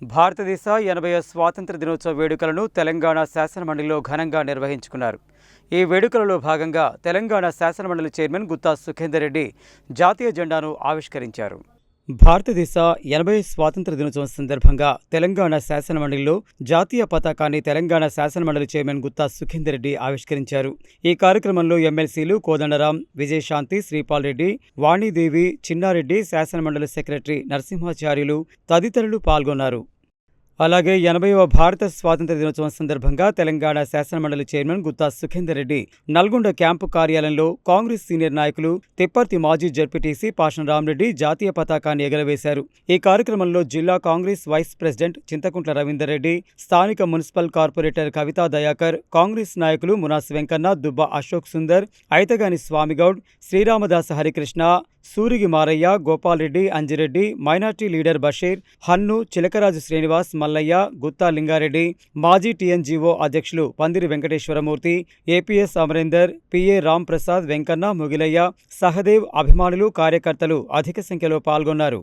భారతదేశ 80వ స్వాతంత్ర దినోత్సవ వేడుకలను తెలంగాణ శాసనమండలిలో ఘనంగా నిర్వహించుకున్నారు. ఈ వేడుకలలో భాగంగా తెలంగాణ శాసనమండలి చైర్మన్ గుత్తా సుఖేందర్ రెడ్డి జాతీయ జెండాను ఆవిష్కరించారు. భారతదేశ 80వ స్వాతంత్ర దినోత్సవం సందర్భంగా తెలంగాణ శాసనమండలిలో జాతీయ పతాకాన్ని తెలంగాణ శాసనమండలి చైర్మన్ గుత్తా సుఖేందర్ రెడ్డి ఆవిష్కరించారు. ఈ కార్యక్రమంలో ఎమ్మెల్సీలు కోదండరాం, విజయశాంతి, శ్రీపాల్ రెడ్డి, వాణీదేవి, చిన్నారెడ్డి, శాసనమండలి సెక్రటరీ నరసింహాచార్యులు తదితరులు పాల్గొన్నారు. అలాగే 80వ భారత స్వాతంత్ర దినోత్సవం సందర్భంగా తెలంగాణ శాసనమండలి చైర్మన్ గుత్తా సుఖేందర్ రెడ్డి నల్గొండ క్యాంపు కార్యాలయంలో కాంగ్రెస్ సీనియర్ నాయకులు తిప్పర్తి మాజీ జడ్పీటీసీ పాషం రామరెడ్డి జాతీయ పతాకాన్ని ఎగరవేశారు. ఈ కార్యక్రమంలో జిల్లా కాంగ్రెస్ వైస్ ప్రెసిడెంట్ చింతకుంట్ల రవీందర్ రెడ్డి, స్థానిక మున్సిపల్ కార్పొరేటర్ కవితా దయాకర్, కాంగ్రెస్ నాయకులు మునాస్ వెంకన్న, దుబ్బ అశోక్ సుందర్, ఐతగాని స్వామిగౌడ్, శ్రీరామదాస హరికృష్ణ, సూరిగి మారయ్య, గోపాల్ రెడ్డి, అంజిరెడ్డి, మైనార్టీ లీడర్ బషీర్, హన్ను, చిలకరాజు శ్రీనివాస్, మల్లయ్య, గుత్తా లింగారెడ్డి, మాజీ టీఎన్జీఓ అధ్యక్షులు పందిరి వెంకటేశ్వరమూర్తి, ఏపీఎస్ అమరేందర్, పిఏ రామ్ ప్రసాద్, వెంకన్న, ముగిలయ్య, సహదేవ్, అభిమానులు, కార్యకర్తలు అధిక సంఖ్యలో పాల్గొన్నారు.